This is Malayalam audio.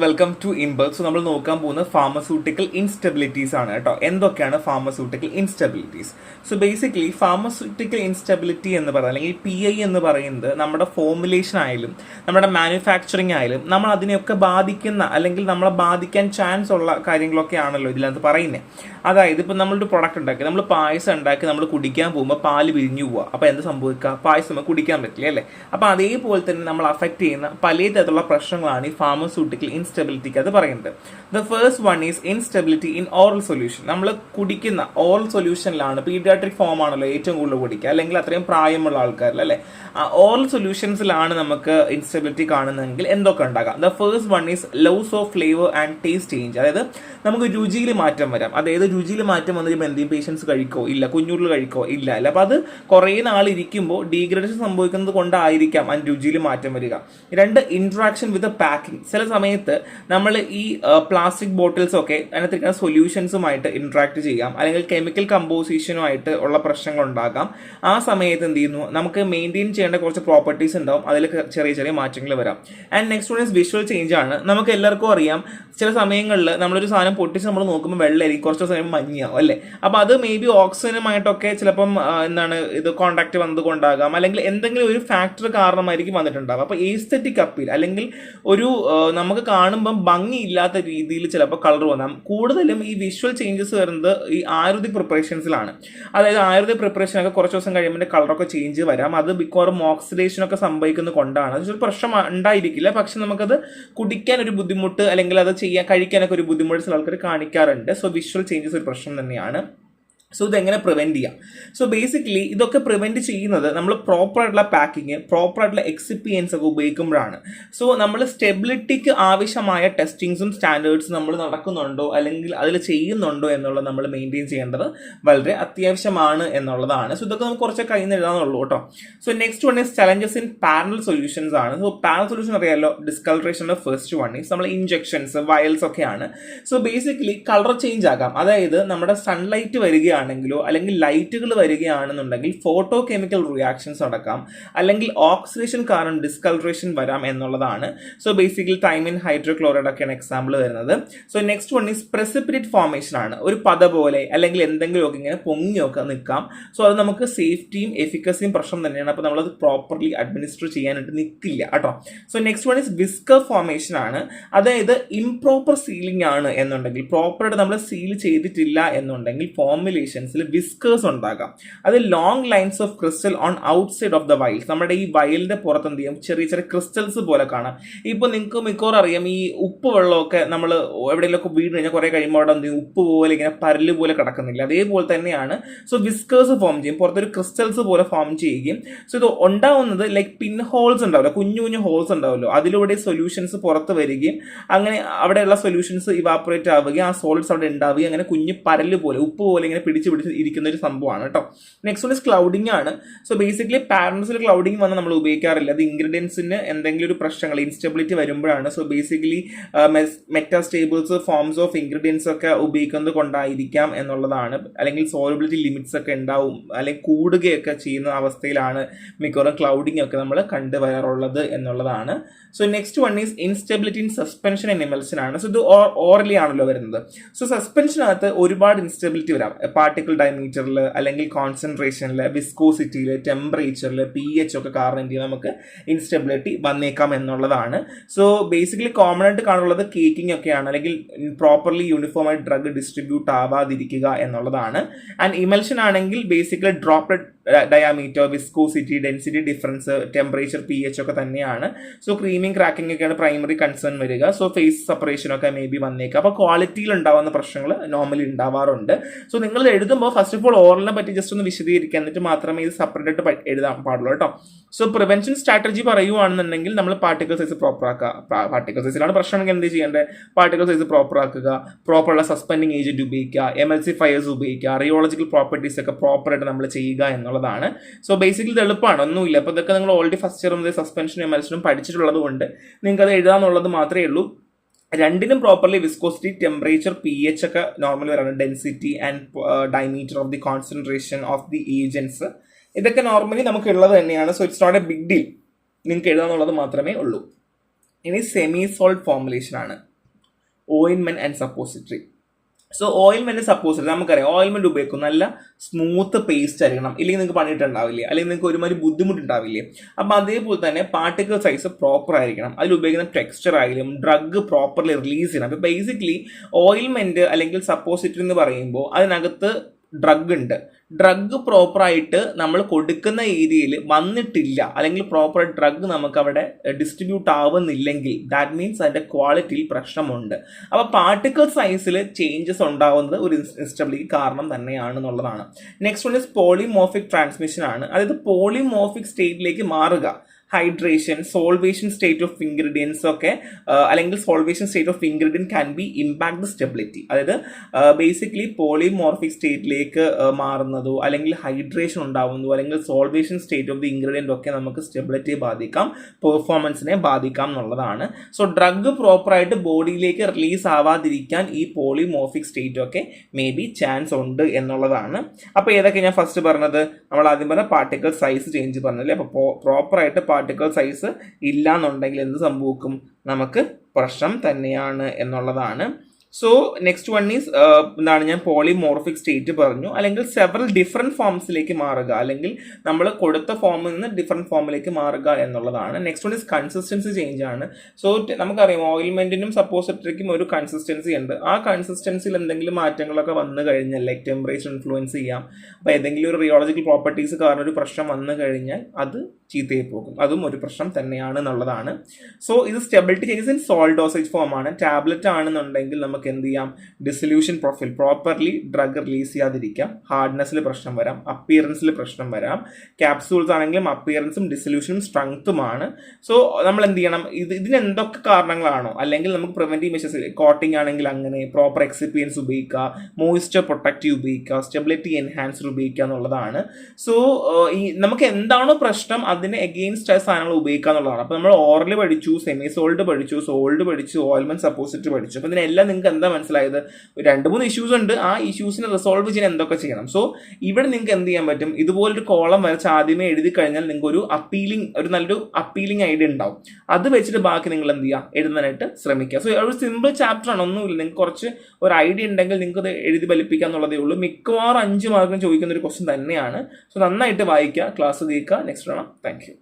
Welcome to ഇംബൽ. സോ നമ്മൾ നോക്കാൻ പോകുന്നത് ഫാർമസ്യൂട്ടിക്കൽ ഇൻസ്റ്റെബിലിറ്റീസ് ആണ് കേട്ടോ. എന്തൊക്കെയാണ് pharmaceutical instabilities? So basically pharmaceutical instability എന്ന് പറയുന്നത് അല്ലെങ്കിൽ PI എന്ന് പറയുന്നത് നമ്മുടെ ഫോർമുലേഷൻ ആയാലും നമ്മുടെ മാനുഫാക്ചറിങ് ആയാലും നമ്മൾ അതിനെയൊക്കെ ബാധിക്കുന്ന അല്ലെങ്കിൽ നമ്മളെ ബാധിക്കാൻ ചാൻസ് ഉള്ള കാര്യങ്ങളൊക്കെ ആണല്ലോ ഇതിനകത്ത് പറയുന്നത്. അതായത് ഇപ്പം നമ്മളൊരു പ്രൊഡക്റ്റ് ഉണ്ടാക്കി, നമ്മൾ പായസം ഉണ്ടാക്കി നമ്മൾ കുടിക്കാൻ പോകുമ്പോൾ പാല് പിരിഞ്ഞു പോവുക. അപ്പോൾ എന്ത് സംഭവിക്കുക? പായസം നമുക്ക് കുടിക്കാൻ പറ്റില്ല അല്ലേ? അപ്പോൾ അതേപോലെ തന്നെ നമ്മൾ അഫക്റ്റ് ചെയ്യുന്ന പല തരത്തിലുള്ള പ്രശ്നങ്ങളാണ് ഈ ഫാർമസ്യൂട്ടിക്കൽ ഇൻസ്റ്റെബിലിറ്റിക്ക് അത് പറയുന്നത്. The first one is instability in oral solution. നമ്മൾ കുടിക്കുന്ന ഓറൽ സൊല്യൂഷനിലാണ്, പീഡിയാട്രിക് ഫോം ആണല്ലോ ഏറ്റവും കൂടുതൽ കുടിക്കുക, അല്ലെങ്കിൽ അത്രയും പ്രായമുള്ള ആൾക്കാരിൽ അല്ലേ. ഓറൽ സൊല്യൂഷൻസിലാണ് നമുക്ക് ഇൻസ്റ്റെബിലിറ്റി കാണുന്നതെങ്കിൽ എന്തൊക്കെ ഉണ്ടാകാം? The first one is loss of flavour and taste change. അതായത് നമുക്ക് രുചിയിൽ മാറ്റം വരാം. അതായത് രുചിയിൽ മാറ്റം വന്നു കഴിയുമ്പോൾ എന്തെങ്കിലും പേഷ്യൻസ് കഴിക്കോ ഇല്ല, കുഞ്ഞുരുൾ കഴിക്കോ ഇല്ല അല്ല. അപ്പോൾ അത് കുറേ നാൾ ഇരിക്കുമ്പോൾ ഡീഗ്രഡേഷൻ സംഭവിക്കുന്നത് കൊണ്ടായിരിക്കാം അതിന് രുചിയിൽ മാറ്റം വരിക. രണ്ട്, ഇന്ററാക്ഷൻ വിത്ത് പാക്കിംഗ്. ചില സമയത്ത് നമ്മൾ ഈ പ്ലാസ്റ്റിക് ബോട്ടിൽസ് ഒക്കെ അതിനകത്തിരിക്കുന്ന സൊല്യൂഷൻസുമായിട്ട് ഇന്ററാക്ട് ചെയ്യാം, അല്ലെങ്കിൽ കെമിക്കൽ കമ്പോസിഷനുമായിട്ട് ഉള്ള പ്രശ്നങ്ങൾ ഉണ്ടാകാം. ആ സമയത്ത് എന്ത് ചെയ്യുന്നു, നമുക്ക് മെയിൻറ്റെയിൻ ചെയ്യേണ്ട കുറച്ച് പ്രോപ്പർട്ടീസ് ഉണ്ടാവും, അതിൽ ചെറിയ ചെറിയ മാറ്റങ്ങൾ വരാം. And next one is visual change ആണ്. നമുക്ക് എല്ലാവർക്കും അറിയാം, ചില സമയങ്ങളിൽ നമ്മളൊരു സാധനം പൊട്ടിച്ച് നമ്മൾ നോക്കുമ്പോൾ വെള്ളമായിരിക്കും, കുറച്ച് സമയം മഞ്ഞാവും അല്ലേ. അപ്പോൾ അത് മേ ബി ഓക്സിജനുമായിട്ടൊക്കെ ചിലപ്പം ഇത് കോണ്ടാക്ട് വന്നതുകൊണ്ടാകാം, അല്ലെങ്കിൽ എന്തെങ്കിലും ഒരു ഫാക്ടർ കാരണമായിരിക്കും വന്നിട്ടുണ്ടാകും. അപ്പോൾ എസ്തെറ്റിക് അപ്പീൽ അല്ലെങ്കിൽ ഒരു നമുക്ക് കാണുമ്പം ഭംഗിയില്ലാത്ത രീതിയിൽ ചിലപ്പോൾ കളർ വന്നാം. കൂടുതലും ഈ വിഷ്വൽ ചേഞ്ചസ് വരുന്നത് ഈ ആയുർവേദിക് പ്രിപ്പറേഷൻസിലാണ്. അതായത് ആയുർവേദിക് പ്രിപ്പറേഷനൊക്കെ കുറച്ച് ദിവസം കഴിയുമ്പോൾ കളറൊക്കെ ചേഞ്ച് വരാം. അത് മിക്കവാറും ഓക്സിഡേഷനൊക്കെ സംഭവിക്കുന്നത് കൊണ്ടാണ്. അതൊരു പ്രശ്നം ഉണ്ടായിരിക്കില്ല, പക്ഷെ നമുക്കത് കുടിക്കാൻ ഒരു ബുദ്ധിമുട്ട് അല്ലെങ്കിൽ അത് കഴിക്കാനൊക്കെ ഒരു ബുദ്ധിമുട്ട് ചില ആൾക്കാർ കാണിക്കാറുണ്ട്. സോ വിഷ്വൽ ചേഞ്ചസ് ഒരു പ്രശ്നം തന്നെയാണ്. സോ ഇതെങ്ങനെ പ്രിവെൻറ്റ് ചെയ്യാം? സോ ബേസിക്കലി ഇതൊക്കെ പ്രിവെൻറ്റ് ചെയ്യുന്നത് നമ്മൾ പ്രോപ്പറായിട്ടുള്ള പാക്കിങ്, പ്രോപ്പറായിട്ടുള്ള എക്സിപ്പിയൻസ് ഒക്കെ ഉപയോഗിക്കുമ്പോഴാണ്. സോ നമ്മൾ സ്റ്റെബിലിറ്റിക്ക് ആവശ്യമായ ടെസ്റ്റിങ്സും സ്റ്റാൻഡേർഡ്സും നമ്മൾ നടക്കുന്നുണ്ടോ അല്ലെങ്കിൽ അതിൽ ചെയ്യുന്നുണ്ടോ എന്നുള്ളത് നമ്മൾ മെയിൻറ്റെയിൻ ചെയ്യേണ്ടത് വളരെ അത്യാവശ്യമാണ് എന്നുള്ളതാണ്. സോ ഇതൊക്കെ നമുക്ക് കുറച്ച് കയ്യിൽ നിന്ന് എഴുതാന്നുള്ളൂ കേട്ടോ. So next one is challenges in parallel solutions ആണ്. സോ പാരലൽ സൊല്യൂഷൻ അറിയാമല്ലോ, ഡിസ്കളറേഷൻ്റെ ഫസ്റ്റ് വൺ ഈസ് നമ്മൾ ഇഞ്ചെക്ഷൻസ്, വയൽസ് ഒക്കെയാണ്. സോ ബേസിക്കലി കളർ ചേഞ്ച് ആകാം. അതായത് നമ്മുടെ സൺലൈറ്റ് വരികയാണ് ആണെങ്കിലോ അല്ലെങ്കിൽ ലൈറ്റുകൾ വരികയാണെന്നുണ്ടെങ്കിൽ ഫോട്ടോ കെമിക്കൽ റിയാക്ഷൻസ് നടക്കാം, അല്ലെങ്കിൽ ഓക്സിഡേഷൻ കാരണം ഡിസ്കളറേഷൻ വരാം എന്നുള്ളതാണ്. സോ ബേസിക്കലി തൈമിൻ ഹൈഡ്രോക്ലോറൈഡ് ഒക്കെയാണ് എക്സാമ്പിൾ വരുന്നത്. So next one is precipitate formation ആണ്. ഒരു പത പോലെ അല്ലെങ്കിൽ എന്തെങ്കിലുമൊക്കെ ഇങ്ങനെ പൊങ്ങിയൊക്കെ നിൽക്കാം. സോ അത് നമുക്ക് സേഫ്റ്റിയും എഫിക്കസിയും പ്രശ്നം തന്നെയാണ്. അപ്പോൾ നമ്മളത് പ്രോപ്പർലി അഡ്മിനിസ്റ്റർ ചെയ്യാനായിട്ട് നിൽക്കില്ല കേട്ടോ. So next one is whisker formation ആണ്. അതായത് ഇംപ്രോപ്പർ സീലിംഗ് ആണ് എന്നുണ്ടെങ്കിൽ, പ്രോപ്പറായിട്ട് നമ്മൾ സീൽ ചെയ്തിട്ടില്ല എന്നുണ്ടെങ്കിൽ ഫോർമുലേഷൻ വിസ്കേഴ്സ് ഉണ്ടാകാം. അത് long lines of crystal on outside of the vials. നമ്മുടെ ഈ വയലിന്റെ പുറത്ത് എന്ത് ചെയ്യും, ചെറിയ ചെറിയ ക്രിസ്റ്റൽസ് പോലെ കാണാം. ഇപ്പൊ നിങ്ങൾക്ക് മിക്കവാറും അറിയാം, ഈ ഉപ്പ് വെള്ളമൊക്കെ നമ്മൾ എവിടെയെങ്കിലൊക്കെ വീട് കഴിഞ്ഞാൽ കുറെ കഴിയുമ്പോൾ അവിടെ എന്ത് ചെയ്യും, ഉപ്പ് പോലെ ഇങ്ങനെ പരല് പോലെ കിടക്കുന്നില്ല, അതേപോലെ തന്നെയാണ്. സോ വിസ്കേഴ്സ് ഫോം ചെയ്യും, പുറത്തൊരു ക്രിസ്റ്റൽസ് പോലെ ഫോം ചെയ്യുകയും. സോ ഇത് ഉണ്ടാവുന്നത് ലൈക്ക് പിൻ ഹോൾസ് ഉണ്ടാവില്ല, കുഞ്ഞു കുഞ്ഞു ഹോൾസ് ഉണ്ടാവുമല്ലോ, അതിലൂടെ സൊല്യൂഷൻസ് പുറത്ത് വരികയും അങ്ങനെ അവിടെയുള്ള സൊല്യൂഷൻസ് ഇവാപ്പറേറ്റ് ആവുകയും ആ സോളിഡ്സ് അവിടെ ഉണ്ടാവുകയും അങ്ങനെ കുഞ്ഞു പരല് പോലെ ഉപ്പ് പോലെ ഇങ്ങനെ പിടിച്ച് ഇരിക്കുന്ന ഒരു സംഭവമാണ് കേട്ടോ. നെക്സ്റ്റ് വൺ ഇസ് ക്ലൗഡിംഗ് ആണ്. സോ ബേസിക്കലി പാരൻസിൽ ക്ലൗഡിംഗ് വന്ന് നമ്മൾ ഉപയോഗിക്കാറില്ല. അത് ഇൻഗ്രീഡിയൻസിന് എന്തെങ്കിലും ഒരു പ്രശ്നങ്ങൾ, ഇൻസ്റ്റെബിലിറ്റി വരുമ്പോഴാണ്. So basically metastables, forms of ingredients ഒക്കെ ഉപയോഗിക്കുന്നത് കൊണ്ടായിരിക്കാം എന്നുള്ളതാണ്. അല്ലെങ്കിൽ സോളബിലിറ്റി ലിമിറ്റ്സ് ഒക്കെ ഉണ്ടാവും, അല്ലെങ്കിൽ കൂടുകയൊക്കെ ചെയ്യുന്ന അവസ്ഥയിലാണ് മിക്കവാറും ക്ലൗഡിംഗ് ഒക്കെ നമ്മൾ കണ്ടുവരാറുള്ളത് എന്നുള്ളതാണ്. So next one is instability in suspension and emulsion ആണ്. സോ ഇത് ഓറലി ആണല്ലോ വരുന്നത്. സോ സസ്പെൻഷനകത്ത് ഒരുപാട് ഇൻസ്റ്റെബിലിറ്റി വരാം. പാർട്ടിക്കിൾ ഡയമീറ്ററിൽ അല്ലെങ്കിൽ കോൺസെൻട്രേഷനിൽ, വിസ്കോസിറ്റിയിൽ, ടെമ്പറേച്ചറിൽ, pH ഒക്കെ കാരണം എന്ത് ചെയ്യും, നമുക്ക് ഇൻസ്റ്റെബിലിറ്റി വന്നേക്കാം എന്നുള്ളതാണ്. സോ ബേസിക്കലി കോമൺ ആയിട്ട് കാണുള്ളത് കേക്കിംഗ് ഒക്കെയാണ്, അല്ലെങ്കിൽ പ്രോപ്പർലി യൂണിഫോം ആയിട്ട് ഡ്രഗ് ഡിസ്ട്രിബ്യൂട്ട് ആവാതിരിക്കുക എന്നുള്ളതാണ്. ആൻഡ് ഇമൽഷൻ ആണെങ്കിൽ basically droplet diameter, viscosity, density difference, temperature, pH ഒക്കെ തന്നെയാണ്. സോ ക്രീമിങ്, ക്രാക്കിംഗ് ഒക്കെയാണ് പ്രൈമറി കൺസേൺ വരിക. സോ ഫേസ് സെപ്പറേഷൻ ഒക്കെ മേ ബി വന്നേക്കാം. അപ്പോൾ ക്വാളിറ്റിയിൽ ഉണ്ടാവുന്ന പ്രശ്നങ്ങൾ നോർമലി ഉണ്ടാവാറുണ്ട്. സോ നിങ്ങൾ എഴുതുമ്പോൾ ഫസ്റ്റ് ഓഫ് ഓൾ ഓറലിനെ പറ്റി ജസ്റ്റ് ഒന്ന് വിശദീകരിക്കുക, എന്നിട്ട് മാത്രമേ ഇത് സെപ്പറേറ്റ് ആയിട്ട് എഴുതാൻ പാടുള്ളൂ കേട്ടോ. സോ പ്രിവെൻഷൻ സ്ട്രാറ്റജി പറയുവാണെന്നുണ്ടെങ്കിൽ നമ്മൾ പാർട്ടിക്കൽ സൈസ് പ്രോപ്പർ ആക്കുക. പാർട്ടിക്കൽ സൈസിലാണ് പ്രശ്നമെങ്കിൽ എന്ത് ചെയ്യേണ്ടത്, പാർട്ടിക്കൽ സൈസ് പ്രോപ്പർ ആക്കുക, പ്രോപ്പറുള്ള സസ്പെൻഡിങ് ഏജന്റ് ഉപയോഗിക്കുക, emulsifiers ഉപയോഗിക്കുക, റിയോളജിക്കൽ പ്രോപ്പർട്ടീസ് ഒക്കെ പ്രോപ്പറായിട്ട് നമ്മൾ ചെയ്യുക എന്നുള്ളതാണ്. സോ ബേസിക്കലി ഇത് എളുപ്പമാണ്, ഒന്നുമില്ല. അപ്പോൾ ഇതൊക്കെ നിങ്ങൾ ഓൾറെഡി ഫസ്റ്റ് ഇയർ മുതൽ സസ്പെൻഷനും എമൽഷനും പഠിച്ചിട്ടുള്ളത് കൊണ്ട് നിങ്ങൾക്ക് അത് എഴുതാന്നുള്ളത് മാത്രമേ ഉള്ളൂ. രണ്ടിനും പ്രോപ്പർലി വിസ്കോസിറ്റി, ടെമ്പറേച്ചർ, pH ഒക്കെ നോർമൽ വരാണ്, density and diameter of the concentration of the agents, ഇതൊക്കെ നോർമലി നമുക്ക് ഉള്ളത് തന്നെയാണ്. So it's not a big deal, നിങ്ങൾക്ക് എഴുതാന്നുള്ളത് മാത്രമേ ഉള്ളൂ. ഇനി സെമി സോൾഡ് ഫോർമുലേഷൻ ആണ്, ഓയിൻമെന്റ് ആൻഡ് സപ്പോസിറ്ററി. സോ ഓയിൽമെന്റ് സപ്പോസിറ്ററി നമുക്കറിയാം, ഓയിൽമെന്റ് ഉപയോഗിക്കും നല്ല സ്മൂത്ത് പേസ്റ്റ് ആയിരിക്കണം, ഇല്ലെങ്കിൽ നിങ്ങൾക്ക് പണിയിട്ടുണ്ടാവില്ലേ, അല്ലെങ്കിൽ നിങ്ങൾക്ക് ഒരുമാതിരി ബുദ്ധിമുട്ടുണ്ടാവില്ലേ. അപ്പം അതേപോലെ തന്നെ പാർട്ടിക്കിൾ സൈസ് പ്രോപ്പർ ആയിരിക്കണം, അതിൽ ഉപയോഗിക്കുന്ന ടെക്സ്ചർ ആയാലും ഡ്രഗ് പ്രോപ്പർലി റിലീസ് ചെയ്യണം. അപ്പം ബേസിക്കലി ഓയിൽമെന്റ് അല്ലെങ്കിൽ സപ്പോസിറ്ററി എന്ന് പറയുമ്പോൾ അതിനകത്ത് ഡ്രഗ് ഉണ്ട്. ഡ്രഗ് പ്രോപ്പറായിട്ട് നമ്മൾ കൊടുക്കുന്ന ഏരിയയിൽ വന്നിട്ടില്ല, അല്ലെങ്കിൽ പ്രോപ്പർ ഡ്രഗ് നമുക്ക് അവിടെ ഡിസ്ട്രിബ്യൂട്ട് ആവുന്നില്ലെങ്കിൽ ദാറ്റ് മീൻസ് അതിന്റെ ക്വാളിറ്റിയിൽ പ്രശ്നമുണ്ട്. അപ്പോൾ പാർട്ടിക്കിൾ സൈസിൽ ചേഞ്ചസ് ഉണ്ടാവുന്നത് ഒരു ഇൻസ്റ്റബിലിറ്റി കാരണം തന്നെയാണെന്നുള്ളതാണ്. Next one is polymorphic transmission ആണ്. അതായത് പോളിമോർഫിക് സ്റ്റേറ്റിലേക്ക് മാറുക, hydration, solvation state of ingredients ഒക്കെ, അല്ലെങ്കിൽ solvation state of ingredient can be impact the stability. അതായത് ബേസിക്കലി പോളിമോർഫിക് സ്റ്റേറ്റിലേക്ക് മാറുന്നതോ അല്ലെങ്കിൽ ഹൈഡ്രേഷൻ ഉണ്ടാവുന്നതോ അല്ലെങ്കിൽ solvation state of the ingredient ഒക്കെ നമുക്ക് സ്റ്റെബിലിറ്റിയെ ബാധിക്കാം, പെർഫോമൻസിനെ ബാധിക്കാം എന്നുള്ളതാണ്. സോ ഡ്രഗ് പ്രോപ്പറായിട്ട് ബോഡിയിലേക്ക് റിലീസ് ആവാതിരിക്കാൻ ഈ പോളിമോർഫിക് സ്റ്റേറ്റ് ഒക്കെ മേ ബി ചാൻസ് ഉണ്ട് എന്നുള്ളതാണ്. അപ്പോൾ ഏതൊക്കെ ഞാൻ ഫസ്റ്റ് പറഞ്ഞത്, നമ്മൾ ആദ്യം പറഞ്ഞ പാർട്ടിക്കിൾ സൈസ് ചേഞ്ച് പറഞ്ഞല്ലേ. അപ്പോൾ പ്രോപ്പറായിട്ട് പാർട്ടിക്കിൾ സൈസ് ഇല്ല എന്നുണ്ടെങ്കിൽ എന്ത് സംഭവിക്കും, നമുക്ക് പ്രശ്നം തന്നെയാണ് എന്നുള്ളതാണ്. സോ നെക്സ്റ്റ് വൺ ഈസ് എന്താണ്, ഞാൻ പോളിമോർഫിക് സ്റ്റേറ്റ് പറഞ്ഞു, അല്ലെങ്കിൽ സെവറൽ ഡിഫറെന്റ് ഫോംസിലേക്ക് മാറുക, അല്ലെങ്കിൽ നമ്മൾ കൊടുത്ത ഫോമിൽ നിന്ന് ഡിഫറെന്റ് ഫോമിലേക്ക് മാറുക എന്നുള്ളതാണ്. Next one is consistency change ആണ്. സോ നമുക്കറിയാം ഓയിൽമെന്റിനും സപ്പോസിറ്ററിക്കും ഒരു കൺസിസ്റ്റൻസി ഉണ്ട്. ആ കൺസിസ്റ്റൻസിയിൽ എന്തെങ്കിലും മാറ്റങ്ങളൊക്കെ വന്നു കഴിഞ്ഞാൽ ലൈക്ക് ടെമ്പറേച്ചർ ഇൻഫ്ലുവൻസ് ചെയ്യാം. അപ്പോൾ ഏതെങ്കിലും ഒരു റിയോളജിക്കൽ പ്രോപ്പർട്ടീസ് കാരണം ഒരു പ്രശ്നം വന്നു കഴിഞ്ഞാൽ അത് ചീത്തയായി പോകും, അതും ഒരു പ്രശ്നം തന്നെയാണ് എന്നുള്ളതാണ്. സോ ഇത് stability changes in salt dosage form ആണ്. ടാബ്ലറ്റ് ആണെന്നുണ്ടെങ്കിൽ നമുക്ക് എന്ത് ചെയ്യാം, dissolution profile properly drug release ചെയ്യാതിരിക്കാം, ഹാർഡ്നെസ്സിൽ പ്രശ്നം വരാം, അപ്പിയറൻസിൽ പ്രശ്നം വരാം. ക്യാപ്സൂൾസ് ആണെങ്കിലും അപ്പിയറൻസും ഡിസൊല്യൂഷനും സ്ട്രെങ്ത്തുമാണ്. സോ നമ്മൾ എന്ത് ചെയ്യണം, ഇതിന് എന്തൊക്കെ കാരണങ്ങളാണോ, അല്ലെങ്കിൽ നമുക്ക് പ്രിവെന്റീവ് മെഷേഴ്സ്, കോട്ടിംഗ് ആണെങ്കിൽ അങ്ങനെ പ്രോപ്പർ എക്സിപ്പിയൻസ് ഉപയോഗിക്കുക, മോയ്സ്ചർ പ്രൊട്ടക്റ്റീവ് ഉപയോഗിക്കുക, സ്റ്റെബിലിറ്റി എൻഹാൻസർ ഉപയോഗിക്കുക എന്നുള്ളതാണ്. സോ ഈ നമുക്ക് എന്താണോ പ്രശ്നം അതിന് എഗെയിൻസ്റ്റ് ആയ സാധനങ്ങൾ ഉപയോഗിക്കുക എന്നുള്ളതാണ്. അപ്പോൾ നമ്മൾ ഓറൽ പഠിച്ചു, സെമി സോൾഡ് പഠിച്ചു, സോൾഡ് പഠിച്ചു, ഓയിൽമെന്റ് സപ്പോസിറ്ററി പഠിച്ചു. അപ്പോൾ ഇതിനെല്ലാം നിങ്ങൾക്ക് എന്താ മനസ്സിലായത്, 2-3 ഇഷ്യൂസ് ഉണ്ട്. ആ ഇഷ്യൂസിനെ റിസോൾവ് ചെയ്യാൻ എന്തൊക്കെ ചെയ്യണം. സോ ഇവിടെ നിങ്ങൾക്ക് എന്ത് ചെയ്യാൻ പറ്റും, ഇതുപോലൊരു കോളം വരച്ച് ആദ്യമേ എഴുതി കഴിഞ്ഞാൽ നിങ്ങൾക്ക് ഒരു നല്ലൊരു അപ്പീലിംഗ് ഐഡിയ ഉണ്ടാവും. അത് വെച്ചിട്ട് ബാക്കി നിങ്ങൾ എന്ത് ചെയ്യുക, എഴുതാനായിട്ട് ശ്രമിക്കുക. സോ ഒരു സിമ്പിൾ ചാപ്റ്റർ ആണ്, ഒന്നുമില്ല. നിങ്ങൾക്ക് കുറച്ച് ഒരു ഐഡിയ ഉണ്ടെങ്കിൽ നിങ്ങൾക്ക് അത് എഴുതി ഫലിപ്പിക്കുക എന്നുള്ളതേ ഉള്ളൂ. മിക്കവാറും 5 മാർക്കിന് ചോദിക്കുന്ന ഒരു ക്വസ്റ്റ്യൻ തന്നെയാണ്. സോ നന്നായിട്ട് വായിക്കുക, ക്ലാസ് കേൾക്കുക. നെക്സ്റ്റ് വേണം. Thank you.